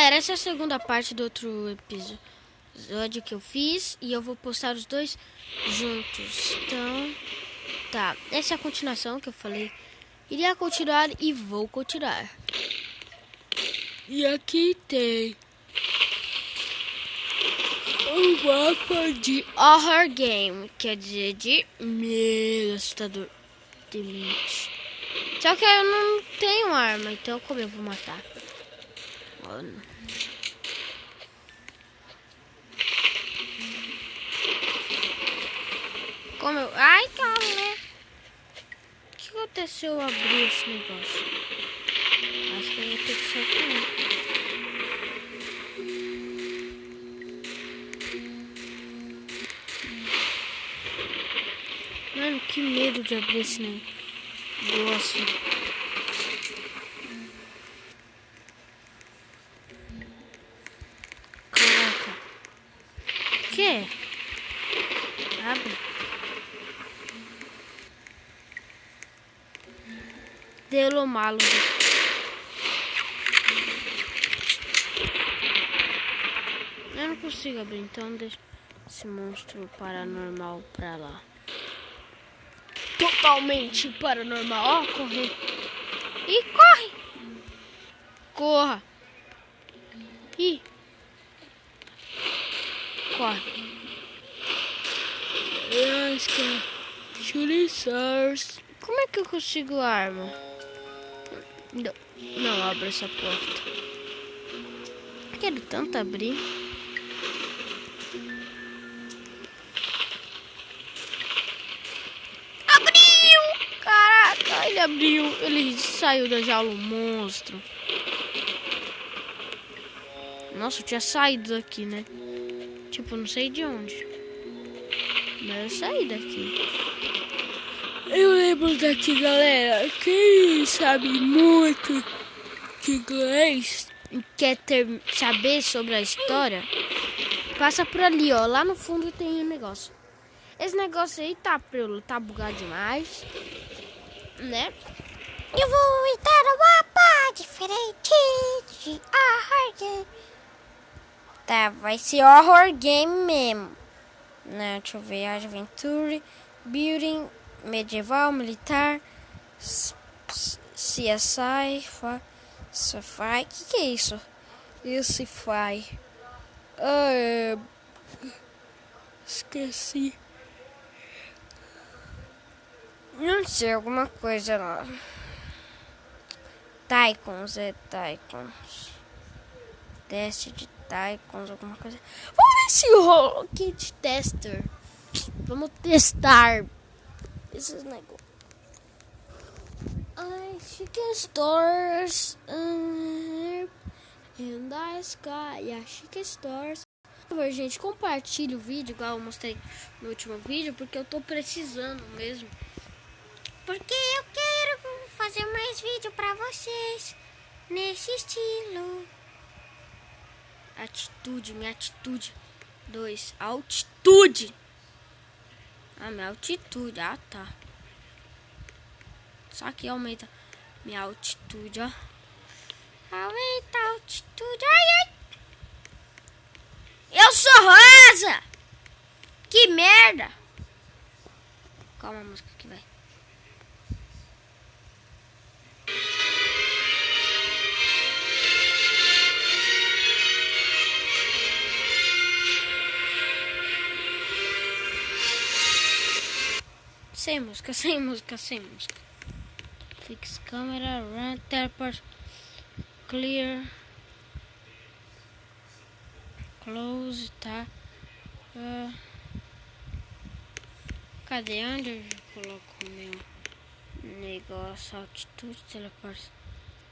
galera, essa é a segunda parte do outro episódio que eu fiz. E eu vou postar os dois juntos. Então, tá. Essa é a continuação que eu falei. Iria continuar e vou continuar. E aqui tem um mapa de horror game. Quer dizer, de medo assustador. Demente. Só que eu não tenho arma, então como eu vou matar? Como eu... Ai, calma, né? O que aconteceu ao abrir esse negócio? Acho que eu vou ter que sair com ele. Mano, que medo de abrir esse negócio. Caraca. O que? Abre. Delo malo. Eu não consigo abrir, então deixa esse monstro paranormal pra lá. Totalmente paranormal. Ó, correr. Ih, corre! Corra! Ih! Corre! Shooting stars. Como é que eu consigo arma? Não abro essa porta. Quero tanto abrir. Abriu! Caraca, ele abriu. Ele saiu da jaula, um monstro. Nossa, eu tinha saído daqui, né? Tipo, não sei de onde. Mas eu saí daqui. Eu lembro daqui, galera. Quem sabe muito de inglês e quer saber sobre a história, passa por ali, ó. Lá no fundo tem um negócio. Esse negócio aí tá bugado demais, né? Eu vou entrar no mapa diferente de horror game. Tá, vai ser horror game mesmo. Né, deixa eu ver. Adventure, building, medieval, militar, CSI, sci-fi. Que é isso? Sci-fi. Esqueci. Não sei, alguma coisa lá. Tycoons, Tycoons. Teste de Tycoons, alguma coisa. Vamos ver se rola Kit Tester. Vamos testar esses negócios. Chicken stores and the sky. Yeah, chicken stores. Por favor, gente, compartilhe o vídeo, igual eu mostrei no último vídeo, porque eu tô precisando mesmo. Porque eu quero fazer mais vídeo pra vocês nesse estilo. Atitude, minha atitude. 2. Altitude. Ah, minha altitude. Ah, tá. Só que aumenta minha altitude, ó. Aumenta a altitude. Ai, ai. Eu sou rosa. Que merda. Calma a música que vai. Sem música, sem música, sem música. Fix câmera, run, teleport, clear, close, tá? Cadê? Onde eu coloco o meu negócio? Altitude, teleport,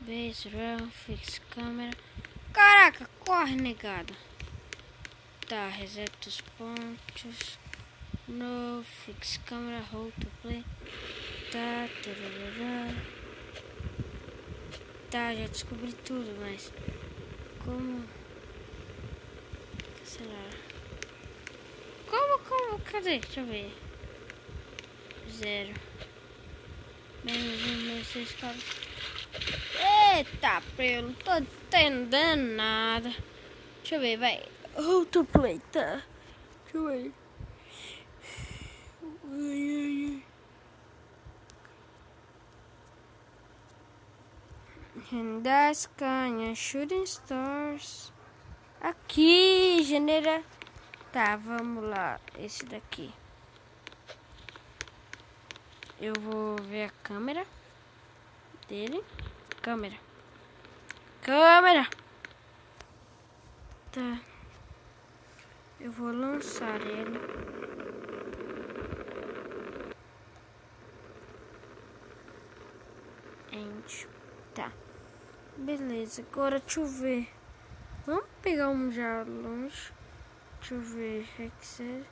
base, run, fix câmera. Caraca, corre, negada. Tá, reseta os pontos. No, fix câmera, hold to play. Tá, tá, já descobri tudo, mas como cancelar? Como? Cadê? Deixa eu ver. 0. Menos 1, menos 6, 4. Eita, eu não tô entendendo nada. Deixa eu ver, vai. Outro play, tá? Deixa eu ver. Das canhas, shooting stars. Aqui, genera. Tá, vamos lá. Esse daqui. Eu vou ver a câmera dele. Câmera. Tá. Eu vou lançar ele. End. Tá. Beleza, agora deixa eu ver. Vamos pegar um já longe. Deixa eu ver. Excel.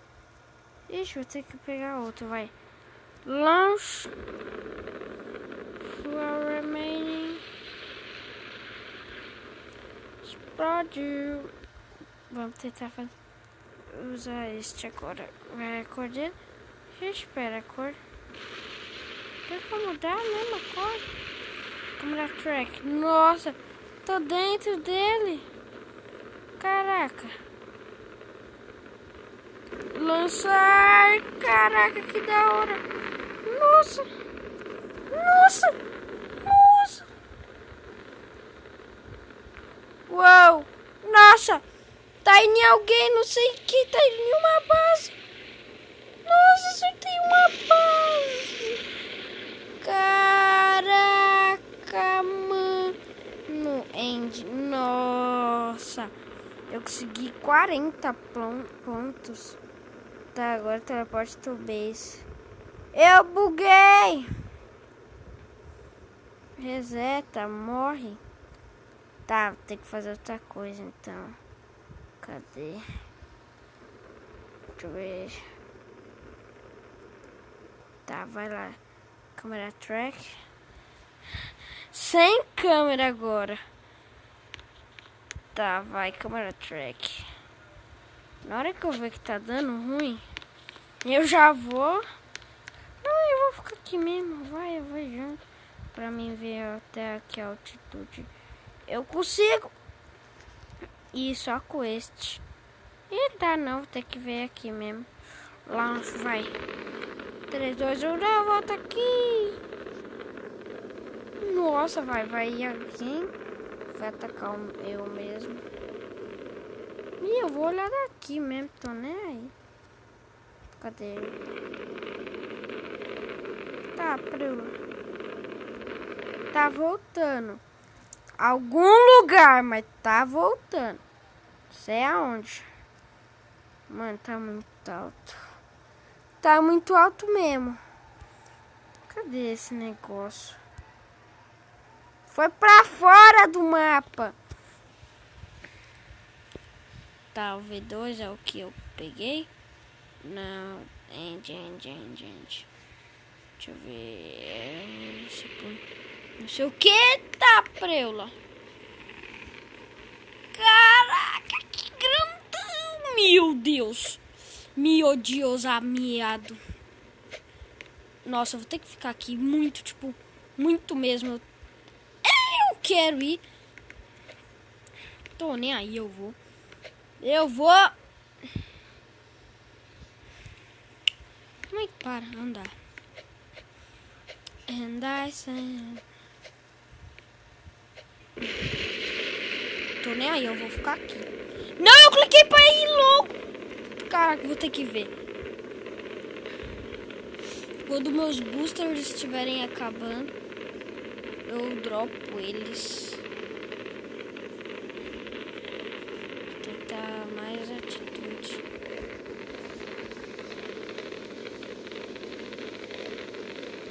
Ixi, vou ter que pegar outro, vai. Launch. For remaining. Explode. Vamos tentar usar este agora. Vai a cor dele. Espera a cor. Tem como mudar a mesma cor? Câmera track. Nossa, tô dentro dele. Caraca. Lançar. Caraca, que da hora. Nossa. Uau. Nossa. Tá em alguém, não sei que. Tá em uma base. Nossa, acertei uma base. Caraca, mano. End. Nossa. Eu consegui 40 pontos. Tá, agora teleporte to base. Eu buguei. Reseta, morre. Tá, vou ter que fazer outra coisa então. Cadê? Deixa eu ver. Tá, vai lá. Câmera track. Sem câmera agora. Tá, vai, câmera track. Na hora que eu ver que tá dando ruim, eu já vou. Não, eu vou ficar aqui mesmo. Vai, eu vou junto. Pra mim ver até aqui a altitude. Eu consigo. E só com este. E dá não, vou ter que ver aqui mesmo. Launch, vai. 3, 2, 1, não, volta aqui. Nossa, vai alguém. Vai atacar eu mesmo. E eu vou olhar daqui mesmo, tô nem aí. Cadê ele? Tá, tá voltando. Algum lugar, mas tá voltando. Sei aonde. Mano, tá muito alto. Tá muito alto mesmo. Cadê esse negócio? Foi pra fora do mapa. Tá, o V2 é o que eu peguei. Não, end. Deixa eu ver. Não sei o que. Tá, preula. Caraca, que grandão. Meu Deus. Meu Deus amado. Nossa, eu vou ter que ficar aqui muito, tipo, muito mesmo. Eu quero ir. Tô nem aí, eu vou. Como é que para andar? Tô nem aí, eu vou ficar aqui. Não, eu cliquei pra ir logo. Caraca, vou ter que ver. Quando meus boosters estiverem acabando, eu dropo eles. Vou tentar mais atitude.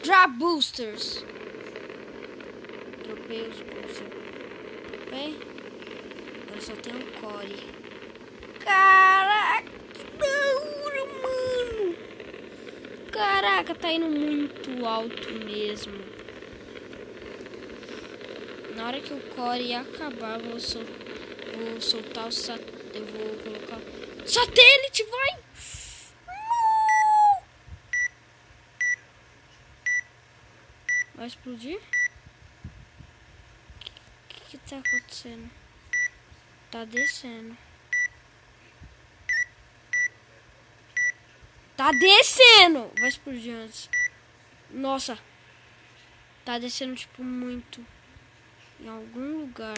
Drop boosters. Dropei os boosters. Dropei. Agora só tem um core. Caraca, que da hora, mano. Caraca, tá indo muito alto mesmo. Na hora que o core acabar, vou soltar o satélite. Eu vou colocar. Satélite, vai! Vai explodir? tá acontecendo? Tá descendo. Tá descendo! Vai explodir antes. Nossa. Tá descendo, tipo, muito. Em algum lugar.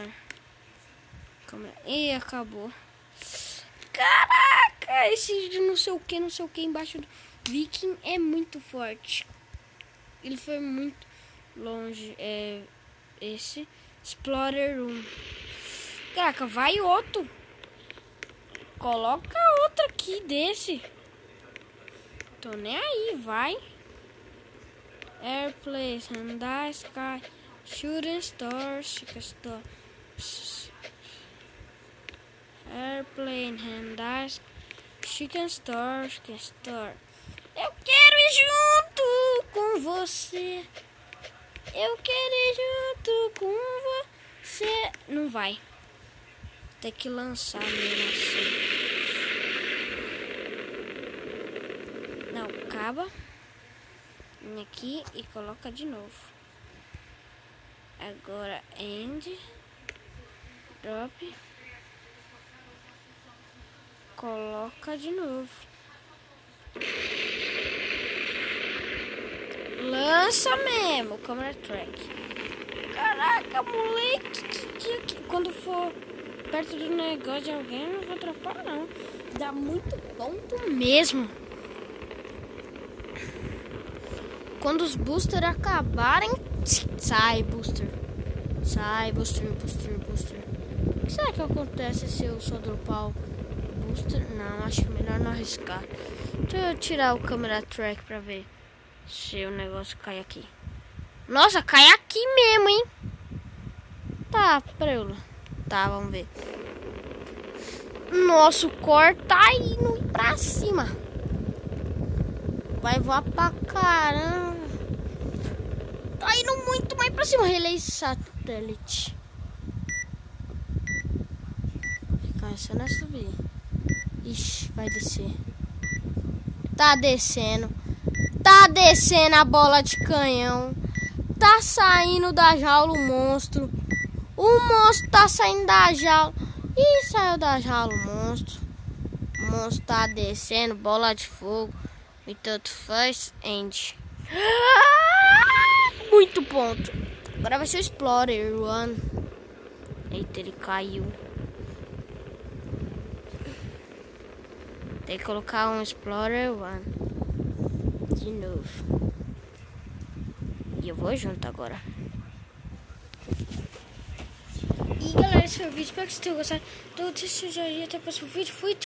Câmera. E acabou. Caraca! Esse não sei o que embaixo do Viking é muito forte. Ele foi muito longe. Esse Explorer 1. Caraca, vai outro. Coloca outro aqui desse. Tô nem aí, vai. Airplanes, Hyundai, Sky, Shooting Stars, Chicken Store. Airplane, Hyundai, Chicken Store, Chicken Store. Eu quero ir junto com você. Eu quero ir junto com você. Não vai. Tem que lançar mesmo assim. Não, acaba. Vem aqui e coloca de novo. Agora end. Drop. Coloca de novo. Lança mesmo, câmera track. Caraca, moleque, que quando for perto do negócio de alguém, não vou atrapalhar não. Dá muito ponto mesmo. Quando os boosters acabarem, sai booster. Sai booster. O que será que acontece se eu só dropar o booster? Não, acho melhor não arriscar. Deixa eu tirar o câmera track pra ver se o negócio cai aqui. Nossa, cai aqui mesmo, hein? Tá, preula. Tá, vamos ver. Nosso core tá indo pra cima. Vai voar pra caramba. Tá indo muito mais pra cima. Relay satélite. Começando a subir. Ixi, vai descer. Tá descendo. Tá descendo a bola de canhão. Tá saindo da jaula o monstro. O monstro tá saindo da jaula. Ih, saiu da jaula o monstro. O monstro tá descendo. Bola de fogo. E tanto faz. End. Muito ponto. Agora vai ser o Explorer 1. Eita, ele caiu. Tem que colocar um Explorer 1 de novo. E eu vou junto agora. E galera, esse foi o vídeo. Espero que vocês tenham gostado. Então, até o próximo vídeo. Fui.